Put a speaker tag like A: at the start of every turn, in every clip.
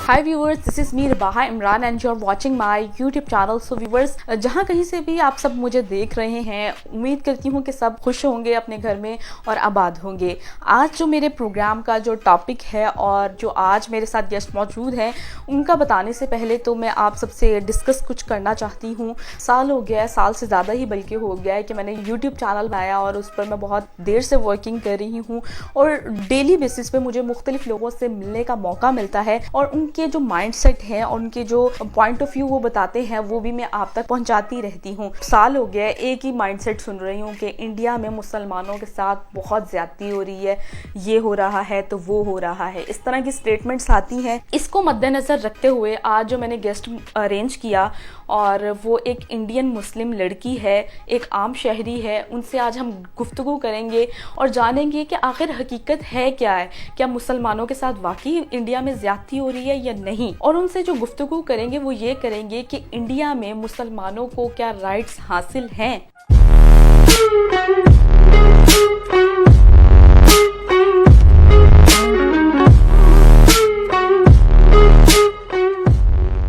A: Hi viewers, this is me Ribaha Imran and you are watching my YouTube channel. So viewers, जहाँ कहीं से भी आप सब मुझे देख रहे हैं, उम्मीद करती हूँ कि सब खुश होंगे अपने घर में और आबाद होंगे। आज जो मेरे प्रोग्राम का जो टॉपिक है और जो आज मेरे साथ गेस्ट मौजूद हैं, उनका बताने से पहले तो मैं आप सबसे डिस्कस कुछ करना चाहती हूँ। साल हो गया है, साल से ज़्यादा ही बल्कि हो गया है कि मैंने यूट्यूब चैनल बनाया और उस पर मैं बहुत देर से वर्किंग कर रही हूँ और डेली बेसिस पे मुझे मुख्तलिफ लोगों से मिलने का मौका मिलता है और उनके जो माइंडसेट हैं और उनके जो पॉइंट ऑफ व्यू वो बताते हैं वो भी मैं आप तक पहुंचाती रहती हूँ। साल हो गया, एक ही माइंडसेट सुन रही हूँ कि इंडिया में मुसलमानों के साथ बहुत ज्यादती हो रही है, ये हो रहा है तो वो हो रहा है, इस तरह की स्टेटमेंट्स आती हैं। इसको मद्देनजर रखते हुए आज जो मैंने गेस्ट अरेंज किया और वो एक इंडियन मुस्लिम लड़की है, एक आम शहरी है, उनसे आज हम गुफ्तगू करेंगे और जानेंगे कि आखिर हकीकत है क्या है, क्या मुसलमानों के साथ वाकई इंडिया में ज्यादती हो रही है या नहीं। और उनसे जो गुफ्तगू करेंगे वो ये करेंगे कि इंडिया में मुसलमानों को क्या राइट्स हासिल हैं।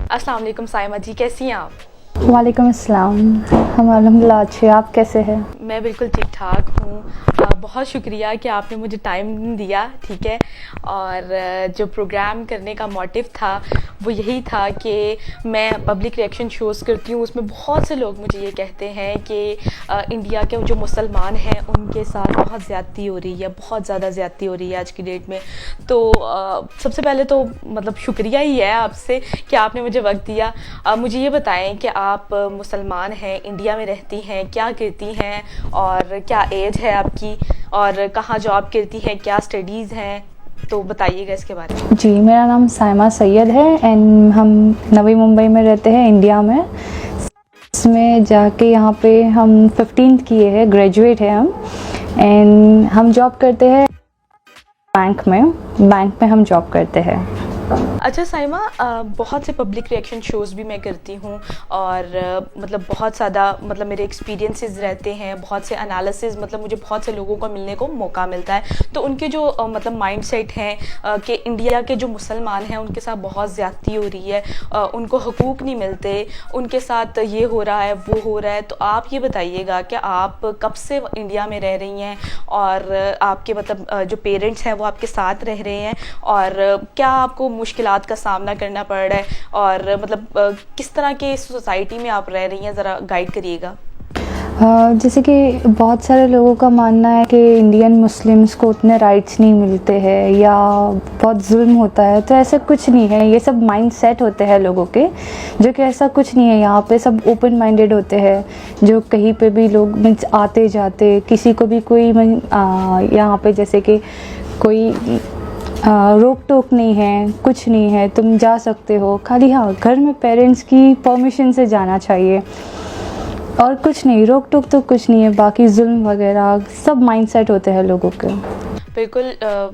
A: अस्सलाम वालेकुम साइमा जी, कैसी हैं आप?
B: वालेकुम अस्सलाम। हम अल्हम्दुलिल्लाह अच्छे, आप कैसे हैं?
A: मैं बिल्कुल ठीक ठाक हूँ। बहुत शुक्रिया कि आपने मुझे टाइम दिया, ठीक है। और जो प्रोग्राम करने का मोटिव था वो यही था कि मैं पब्लिक रिएक्शन शोज़ करती हूँ, उसमें बहुत से लोग मुझे ये कहते हैं कि इंडिया के जो मुसलमान हैं उनके साथ बहुत ज़्यादती हो रही है, बहुत ज़्यादा ज़्यादती हो रही है आज की डेट में। तो सबसे पहले तो मतलब शुक्रिया ही है आपसे कि आपने मुझे वक्त दिया। मुझे ये बताएं कि आप मुसलमान हैं, इंडिया में रहती हैं, क्या करती हैं और क्या एज है आपकी और कहाँ जॉब करती हैं, क्या स्टडीज़ हैं, तो बताइएगा इसके बारे में।
B: जी, मेरा नाम साइमा सैयद है एंड हम नवी मुंबई में रहते हैं, इंडिया में। इसमें जाके यहाँ पे हम 15th किए हैं, ग्रेजुएट है हम एंड हम जॉब करते हैं बैंक में हम जॉब करते हैं।
A: अच्छा साइमा, बहुत से पब्लिक रिएक्शन शोज़ भी मैं करती हूँ और मतलब बहुत ज़्यादा मतलब मेरे एक्सपीरियंसेस रहते हैं, बहुत से एनालिसिस, मतलब मुझे बहुत से लोगों को मिलने को मौका मिलता है। तो उनके जो मतलब माइंडसेट हैं कि इंडिया के जो मुसलमान हैं उनके साथ बहुत ज़्यादती हो रही है, उनको हकूक़ नहीं मिलते, उनके साथ ये हो रहा है वो हो रहा है। तो आप ये बताइएगा कि आप कब से इंडिया में रह रही हैं और आपके मतलब जो पेरेंट्स हैं वो आपके साथ रह रहे हैं और क्या आपको मुश्किलात का सामना करना पड़ रहा है और मतलब किस तरह के सोसाइटी में आप रह रही हैं, ज़रा गाइड करिएगा।
B: जैसे कि बहुत सारे लोगों का मानना है कि इंडियन मुस्लिम्स को उतने राइट्स नहीं मिलते हैं या बहुत जुल्म होता है, तो ऐसा कुछ नहीं है। ये सब माइंड सेट होते हैं लोगों के, जो कि ऐसा कुछ नहीं है। यहाँ पे सब ओपन माइंडेड होते हैं, जो कहीं पे भी लोग मीन्स आते जाते, किसी को भी कोई यहाँ पे जैसे कि कोई रोक टोक नहीं है, कुछ नहीं है, तुम जा सकते हो। खाली हाँ, घर में पेरेंट्स की परमिशन से जाना चाहिए और कुछ नहीं, रोक टोक तो कुछ नहीं है। बाकी जुल्म वगैरह सब माइंडसेट होते हैं लोगों के।
A: बिल्कुल,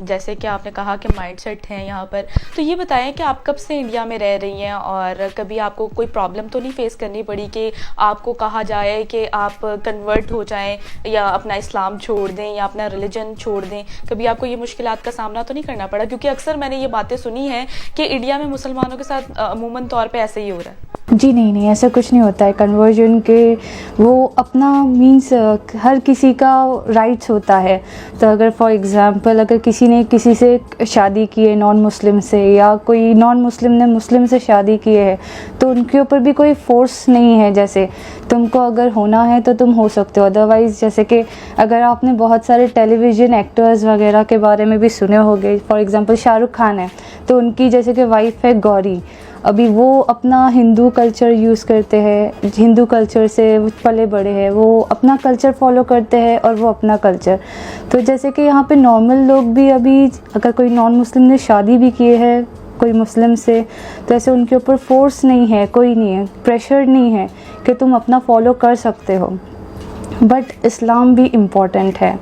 A: जैसे कि आपने कहा कि माइंडसेट हैं यहाँ पर, तो ये बताएं कि आप कब से इंडिया में रह रही हैं और कभी आपको कोई प्रॉब्लम तो नहीं फेस करनी पड़ी कि आपको कहा जाए कि आप कन्वर्ट हो जाएं या अपना इस्लाम छोड़ दें या अपना रिलीजन छोड़ दें? कभी आपको ये मुश्किलात का सामना तो नहीं करना पड़ा? क्योंकि अक्सर मैंने ये बातें सुनी हैं कि इंडिया में मुसलमानों के साथ अमूमन तौर पर ऐसे ही हो रहा है।
B: जी नहीं, ऐसा कुछ नहीं होता है। कन्वर्जन के वो अपना मीन्स हर किसी का राइट्स होता है। तो अगर फॉर एग्ज़ाम्पल अगर किसी ने किसी से शादी की है नॉन मुस्लिम से, या कोई नॉन मुस्लिम ने मुस्लिम से शादी की है, तो उनके ऊपर भी कोई फोर्स नहीं है। जैसे तुमको अगर होना है तो तुम हो सकते हो, अदरवाइज़ जैसे कि अगर आपने बहुत सारे टेलीविज़न एक्टर्स वगैरह के बारे में भी सुने होंगे, फॉर एग्ज़ाम्पल शाहरुख खान है, तो उनकी जैसे कि वाइफ है गौरी, अभी वो अपना हिंदू कल्चर यूज़ करते हैं, हिंदू कल्चर से पले बड़े हैं, वो अपना कल्चर फॉलो करते हैं और वो अपना कल्चर। तो जैसे कि यहाँ पे नॉर्मल लोग भी अभी अगर कोई नॉन मुस्लिम ने शादी भी की है कोई मुस्लिम से, तो ऐसे उनके ऊपर फोर्स नहीं है, कोई नहीं है, प्रेशर नहीं है कि तुम अपना फॉलो कर सकते हो। बट इस्लाम भी इम्पॉर्टेंट है,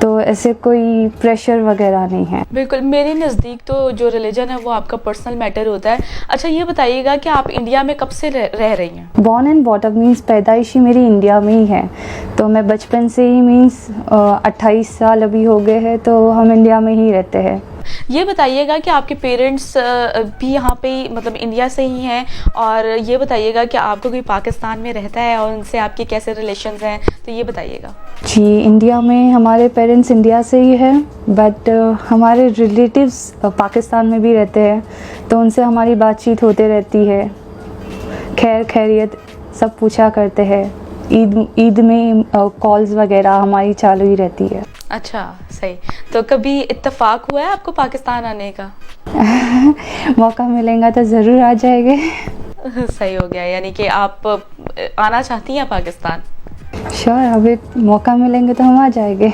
B: तो ऐसे कोई प्रेशर वगैरह नहीं है।
A: बिल्कुल, मेरे नज़दीक तो जो रिलीजन है वो आपका पर्सनल मैटर होता है। अच्छा, ये बताइएगा कि आप इंडिया में कब से रह रही हैं?
B: बॉर्न एंड बॉटअप मीन्स पैदाइशी मेरी इंडिया में ही है, तो मैं बचपन से ही मीन्स 28 साल अभी हो गए हैं, तो हम इंडिया में ही रहते हैं।
A: ये बताइएगा कि आपके पेरेंट्स भी यहाँ पे मतलब इंडिया से ही हैं, और ये बताइएगा कि आपको कोई पाकिस्तान में रहता है और उनसे आपके कैसे रिलेशंस हैं, तो ये बताइएगा।
B: जी, इंडिया में हमारे पेरेंट्स इंडिया से ही है, बट हमारे रिलेटिव्स पाकिस्तान में भी रहते हैं, तो उनसे हमारी बातचीत होते रहती है। खैर खैरियत सब पूछा करते हैं। ईद में कॉल्स वगैरह हमारी चालू ही रहती है।
A: अच्छा, सही। तो कभी इत्तेफाक हुआ है आपको पाकिस्तान आने का?
B: मौका मिलेगा तो ज़रूर आ जाएंगे।
A: सही हो गया, यानी कि आप आना चाहती हैं पाकिस्तान?
B: श्योर, अभी मौका मिलेंगे तो हम आ जाएंगे।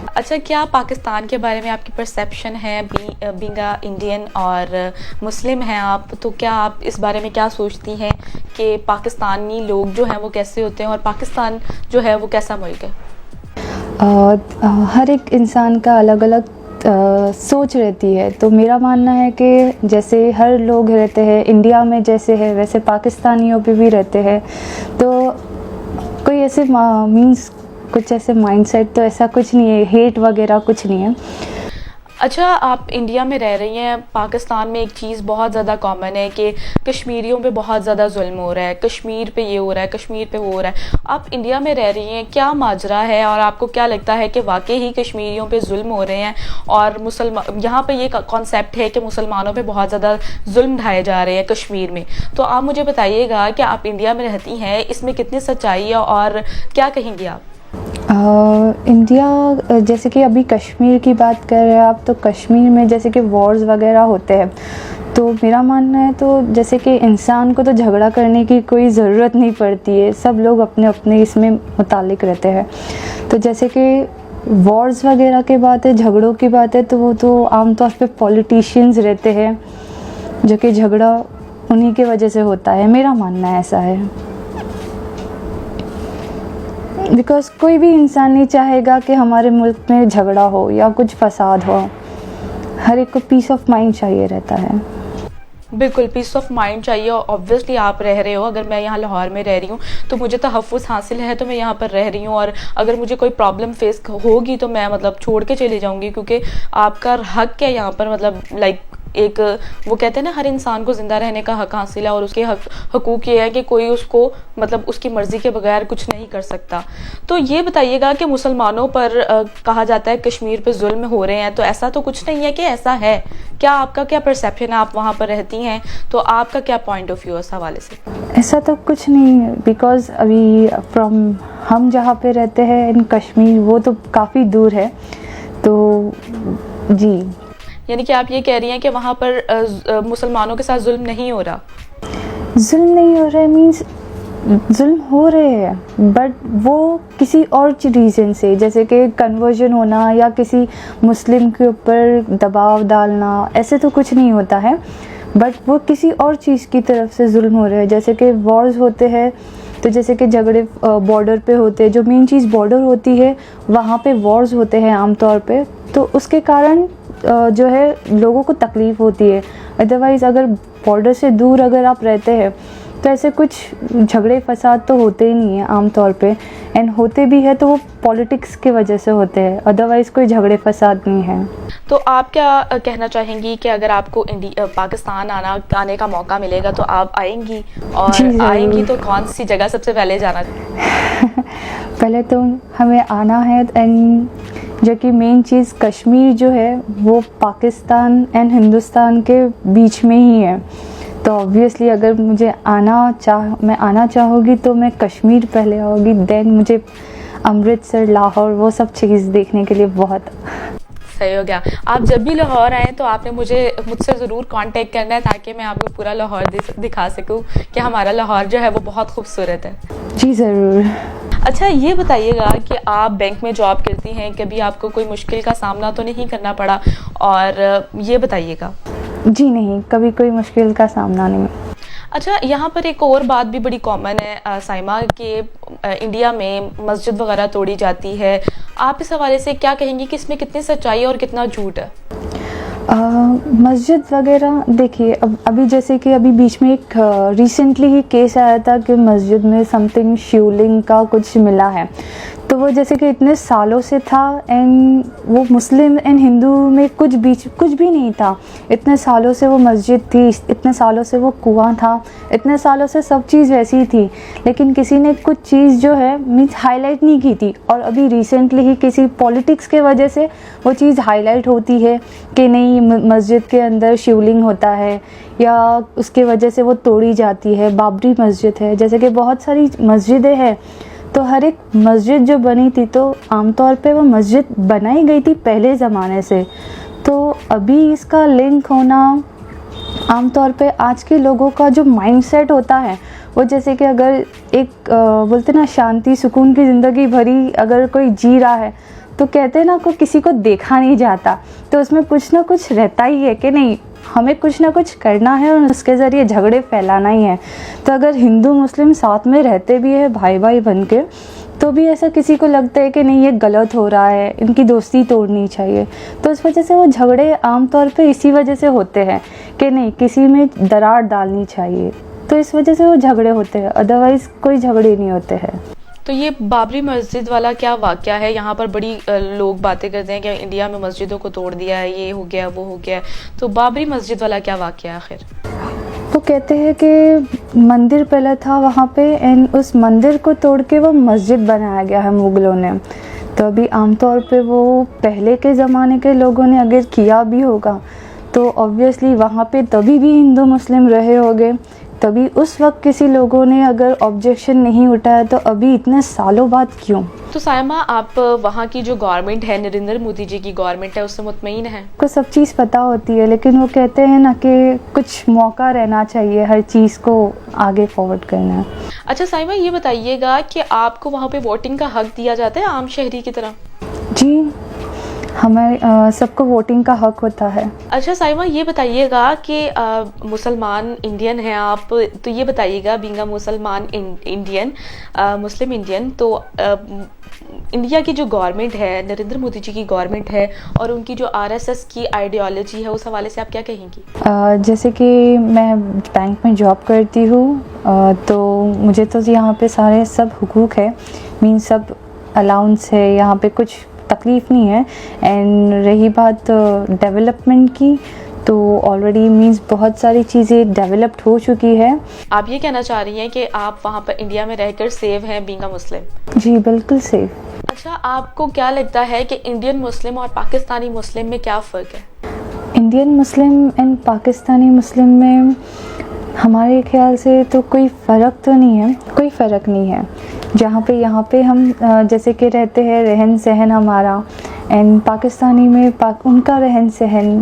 A: अच्छा, क्या पाकिस्तान के बारे में आपकी परसेप्शन है, बीइंग अ इंडियन और मुस्लिम हैं आप, तो क्या आप इस बारे में क्या सोचती हैं कि पाकिस्तानी लोग जो हैं वो कैसे होते हैं और पाकिस्तान जो है वो कैसा मुल्क है?
B: हर एक इंसान का अलग अलग सोच रहती है, तो मेरा मानना है कि जैसे हर लोग रहते हैं इंडिया में जैसे है वैसे पाकिस्तानियों पे भी रहते हैं, तो कोई ऐसे मीन्स कुछ ऐसे माइंडसेट तो ऐसा कुछ नहीं है, हेट वगैरह कुछ नहीं है।
A: अच्छा, आप इंडिया में रह रही हैं, पाकिस्तान में एक चीज़ बहुत ज़्यादा कॉमन है कि कश्मीरियों पे बहुत ज़्यादा जुल्म हो रहा है, कश्मीर पे ये हो रहा है, कश्मीर पे वो हो रहा है। आप इंडिया में रह रही हैं, क्या माजरा है और आपको क्या लगता है कि वाकई ही कश्मीरियों पे जुल्म हो रहे हैं और मुसलमान यहाँ पे ये कॉन्सेप्ट है कि मुसलमानों पे बहुत ज़्यादा जुल्म ढाए जा रहे हैं कश्मीर में? तो आप मुझे बताइएगा कि आप इंडिया में रहती हैं, इसमें कितनी सच्चाई है और क्या कहेंगी आप?
B: इंडिया, जैसे कि अभी कश्मीर की बात कर रहे हैं आप, तो कश्मीर में जैसे कि वॉर्स वगैरह होते हैं, तो मेरा मानना है तो जैसे कि इंसान को तो झगड़ा करने की कोई ज़रूरत नहीं पड़ती है, सब लोग अपने अपने इसमें मुतालिक रहते हैं। तो जैसे कि वॉर्स वगैरह की बात है, झगड़ों की बात है, तो वो तो आमतौर पे पॉलिटिशियंस रहते हैं जो कि झगड़ा उन्हीं के वजह से होता है, मेरा मानना ऐसा है। बिकॉज़ कोई भी इंसान नहीं चाहेगा कि हमारे मुल्क में झगड़ा हो या कुछ फसाद हो, हर एक को पीस ऑफ माइंड चाहिए रहता है।
A: बिल्कुल, पीस ऑफ माइंड चाहिए। ऑब्वियसली आप रह रहे हो, अगर मैं यहाँ लाहौर में रह रही हूँ तो मुझे तहफ़्फ़ुज़ हासिल है, तो मैं यहाँ पर रह रही हूँ, और अगर मुझे कोई प्रॉब्लम फेस होगी तो मैं मतलब छोड़ के चली जाऊँगी, क्योंकि आपका हक है यहाँ पर, मतलब लाइक एक वो कहते हैं ना, हर इंसान को ज़िंदा रहने का हक हासिल है और उसके हकूक़ ये है कि कोई उसको मतलब उसकी मर्ज़ी के बगैर कुछ नहीं कर सकता। तो ये बताइएगा कि मुसलमानों पर कहा जाता है कश्मीर पे जुल्म हो रहे हैं, तो ऐसा तो कुछ नहीं है कि ऐसा है? क्या आपका क्या परसेप्शन है, आप वहाँ पर रहती हैं तो आपका क्या पॉइंट ऑफ व्यू है इस हवाले से?
B: ऐसा तो कुछ नहीं है, बिकॉज़ अभी फ्रॉम हम जहाँ पे रहते हैं इन कश्मीर, वो तो काफ़ी दूर है, तो जी।
A: यानी कि आप ये कह रही हैं कि वहाँ पर मुसलमानों के साथ जुल्म नहीं हो रहा?
B: जुल्म नहीं हो रहा है मीन्स जुल्म हो रहे हैं, बट वो किसी और रीज़न से, जैसे कि कन्वर्जन होना या किसी मुस्लिम के ऊपर दबाव डालना, ऐसे तो कुछ नहीं होता है, बट वो किसी और चीज़ की तरफ से जुल्म हो रहे हैं। जैसे कि वॉर्स होते हैं, तो जैसे कि झगड़े बॉर्डर पे होते हैं, जो मेन चीज़ बॉर्डर होती है वहाँ पे वॉर्स होते हैं आमतौर पे, तो उसके कारण जो है लोगों को तकलीफ़ होती है। अदरवाइज़ अगर बॉर्डर से दूर अगर आप रहते हैं तो ऐसे कुछ झगड़े फसाद तो होते ही नहीं हैं आमतौर पे, एंड होते भी है तो वो पॉलिटिक्स की वजह से होते हैं, अदरवाइज़ कोई झगड़े फसाद नहीं है।
A: तो आप क्या कहना चाहेंगी कि अगर आपको पाकिस्तान आने का मौका मिलेगा तो आप आएंगी, और आएंगी तो कौन सी जगह सबसे पहले जाना?
B: पहले तो हमें आना है, एंड जो कि मेन चीज़ कश्मीर जो है वो पाकिस्तान एंड हिंदुस्तान के बीच में ही है, तो ऑब्वियसली अगर मुझे मैं आना चाहूँगी तो मैं कश्मीर पहले आऊँगी, देन मुझे अमृतसर, लाहौर, वो सब चीज़ देखने के लिए बहुत।
A: सही हो गया। आप जब भी लाहौर आएँ तो आपने मुझसे ज़रूर कांटेक्ट करना है, ताकि मैं आपको पूरा लाहौर दिखा सकूँ कि हमारा लाहौर जो है वो बहुत खूबसूरत है।
B: जी ज़रूर।
A: अच्छा, ये बताइएगा कि आप बैंक में जॉब करती हैं, कभी आपको कोई मुश्किल का सामना तो नहीं करना पड़ा? और ये बताइएगा।
B: जी नहीं, कभी कोई मुश्किल का सामना नहीं।
A: अच्छा, यहाँ पर एक और बात भी बड़ी कॉमन है साइमा, कि इंडिया में मस्जिद वगैरह तोड़ी जाती है, आप इस हवाले से क्या कहेंगी कि इसमें कितनी सच्चाई और कितना झूठ है?
B: मस्जिद वगैरह देखिए, अभी जैसे कि अभी बीच में एक रिसेंटली ही केस आया था कि मस्जिद में समथिंग शिवलिंग का कुछ मिला है, तो वो जैसे कि इतने सालों से था एंड वो मुस्लिम एंड हिंदू में कुछ भी नहीं था। इतने सालों से वो मस्जिद थी, इतने सालों से वो कुआं था, इतने सालों से सब चीज़ वैसी ही थी, लेकिन किसी ने कुछ चीज़ जो है मीन्स हाईलाइट नहीं की थी। और अभी रिसेंटली ही किसी पॉलिटिक्स के वजह से वो चीज़ हाईलाइट होती है कि नहीं मस्जिद के अंदर शिवलिंग होता है, या उसके वजह से वो तोड़ी जाती है। बाबरी मस्जिद है, जैसे कि बहुत सारी मस्जिदें हैं, तो हर एक मस्जिद जो बनी थी तो आमतौर पे वो मस्जिद बनाई गई थी पहले ज़माने से। तो अभी इसका लिंक होना आमतौर पे आज के लोगों का जो माइंडसेट होता है वो, जैसे कि अगर एक बोलते ना शांति सुकून की ज़िंदगी भरी अगर कोई जी रहा है तो कहते हैं ना को किसी को देखा नहीं जाता, तो उसमें कुछ ना कुछ रहता ही है कि नहीं हमें कुछ ना कुछ करना है और उसके ज़रिए झगड़े फैलाना ही है। तो अगर हिंदू मुस्लिम साथ में रहते भी है भाई भाई बन के, तो भी ऐसा किसी को लगता है कि नहीं ये गलत हो रहा है, इनकी दोस्ती तोड़नी चाहिए। तो इस वजह से वो झगड़े आमतौर पे इसी वजह से होते हैं कि नहीं किसी में दरार डालनी चाहिए, तो इस वजह से वो झगड़े होते हैं, अदरवाइज़ कोई झगड़े नहीं होते हैं।
A: तो ये बाबरी मस्जिद वाला क्या वाकया है? यहाँ पर बड़ी लोग बातें करते हैं कि इंडिया में मस्जिदों को तोड़ दिया है, ये हो गया वो हो गया, तो बाबरी मस्जिद वाला क्या वाकया है आखिर?
B: वो कहते हैं कि मंदिर पहले था वहाँ पे एंड उस मंदिर को तोड़ के वो मस्जिद बनाया गया है मुग़लों ने। तो अभी आमतौर पे वो पहले के ज़माने के लोगों ने अगर किया भी होगा तो ऑब्वियसली वहाँ पे तभी भी हिंदू मुस्लिम रहे होंगे, तभी उस वक्त किसी लोगों ने अगर ऑब्जेक्शन नहीं उठाया, तो अभी इतने सालों बाद क्यों?
A: तो सायमा, आप वहाँ की जो गवर्नमेंट है, नरेंद्र मोदी जी की गवर्नमेंट है, उससे मुतमईन है?
B: को सब चीज़ पता होती है, लेकिन वो कहते हैं ना कि कुछ मौका रहना चाहिए हर चीज़ को आगे फॉरवर्ड करना।
A: अच्छा सायमा, ये बताइएगा कि आपको वहाँ पे वोटिंग का हक दिया जाता है आम शहरी की तरह?
B: जी, हमारे सबको वोटिंग का हक होता है।
A: अच्छा साइमा, ये बताइएगा कि मुसलमान इंडियन हैं आप, तो ये बताइएगा बीइंग अ मुसलमान इंडियन, मुस्लिम इंडियन, तो इंडिया की जो गवर्नमेंट है, नरेंद्र मोदी जी की गवर्नमेंट है, और उनकी जो आरएसएस की आइडियोलॉजी है, उस हवाले से आप क्या कहेंगी?
B: जैसे कि मैं बैंक में जॉब करती हूँ, तो मुझे तो यहाँ पे सारे सब हुकूक है, मीन सब अलाउंस है, यहाँ पे कुछ तकलीफ़ नहीं है। एंड रही बात डेवलपमेंट की, तो ऑलरेडी मीन्स बहुत सारी चीज़ें डेवलप्ड हो चुकी है।
A: आप ये कहना चाह रही हैं कि आप वहाँ पर इंडिया में रहकर सेव हैं बीइंग अ मुस्लिम?
B: जी बिल्कुल सेव।
A: अच्छा, आपको क्या लगता है कि इंडियन मुस्लिम और पाकिस्तानी मुस्लिम में क्या फ़र्क है?
B: इंडियन मुस्लिम एंड पाकिस्तानी मुस्लिम में हमारे ख्याल से तो कोई फ़र्क तो नहीं है, कोई फ़र्क नहीं है। यहाँ पे हम जैसे कि रहते हैं, रहन सहन हमारा, एंड पाकिस्तानी में उनका रहन सहन,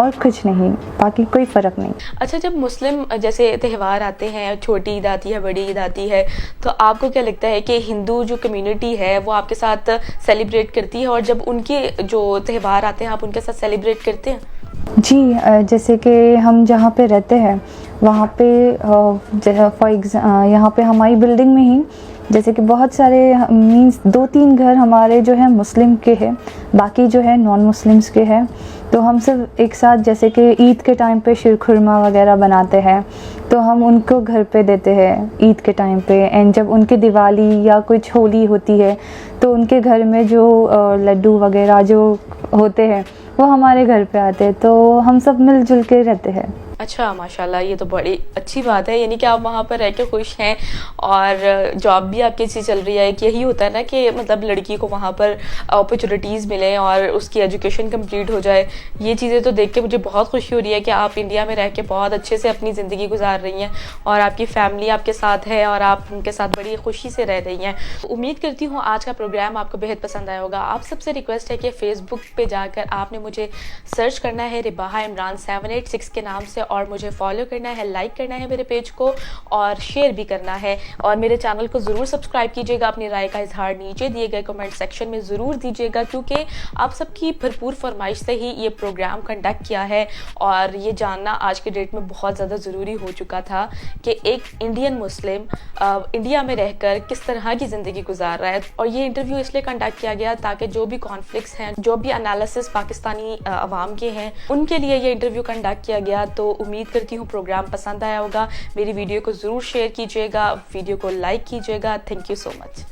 B: और कुछ नहीं, बाकी कोई फ़र्क नहीं।
A: अच्छा, जब मुस्लिम जैसे त्यौहार आते हैं, छोटी ईद आती है, बड़ी ईद आती है, तो आपको क्या लगता है कि हिंदू जो कम्युनिटी है वो आपके साथ सेलिब्रेट करती है, और जब उनके जो त्यौहार आते हैं आप उनके साथ सेलिब्रेट करते हैं?
B: जी, जैसे कि हम जहाँ पे रहते हैं वहाँ पे यहाँ पे हमारी बिल्डिंग में ही जैसे कि बहुत सारे मीन्स 2-3 घर हमारे जो है मुस्लिम के हैं, बाकी जो है नॉन मुस्लिम्स के हैं। तो हम सब एक साथ जैसे कि ईद के टाइम पे शीरखुरमा वगैरह बनाते हैं, तो हम उनको घर पे देते हैं ईद के टाइम पे। एंड जब उनकी दिवाली या कुछ होली होती है तो उनके घर में जो लड्डू वगैरह जो होते हैं वो हमारे घर पे आते हैं, तो हम सब मिलजुल के रहते हैं।
A: अच्छा, माशाल्लाह, ये तो बड़ी अच्छी बात है, यानी कि आप वहाँ पर रह के खुश हैं और जॉब भी आपकी अच्छी चल रही है। कि यही होता है ना कि मतलब लड़की को वहाँ पर अपॉर्चुनिटीज़ मिलें और उसकी एजुकेशन कंप्लीट हो जाए। ये चीज़ें तो देख के मुझे बहुत खुशी हो रही है कि आप इंडिया में रह के बहुत अच्छे से अपनी ज़िंदगी गुजार रही हैं और आपकी फैमिली आपके साथ है और आप उनके साथ बड़ी खुशी से रह रही हैं। उम्मीद करती हूँ आज का प्रोग्राम आपको बेहद पसंद आया होगा। आप सबसे रिक्वेस्ट है कि फेसबुक पर जाकर आपने मुझे सर्च करना है रिबाहा इमरान 786 के नाम से, और मुझे फॉलो करना है, लाइक करना है मेरे पेज को, और शेयर भी करना है। और मेरे चैनल को ज़रूर सब्सक्राइब कीजिएगा। अपनी राय का इजहार नीचे दिए गए कमेंट सेक्शन में ज़रूर दीजिएगा, क्योंकि आप सबकी भरपूर फरमाइश से ही ये प्रोग्राम कंडक्ट किया है। और ये जानना आज की डेट में बहुत ज़्यादा ज़रूरी हो चुका था कि एक इंडियन मुस्लिम इंडिया में रहकर किस तरह की ज़िंदगी गुजार रहा है। और ये इंटरव्यू इसलिए कंडक्ट किया गया ताकि जो भी कॉन्फ्लिक्ट्स हैं, जो भी एनालिसिस पाकिस्तानी अवाम के हैं, उनके लिए ये इंटरव्यू कंडक्ट किया गया। तो उम्मीद करती हूँ प्रोग्राम पसंद आया होगा। मेरी वीडियो को ज़रूर शेयर कीजिएगा, वीडियो को लाइक कीजिएगा। Thank you so much.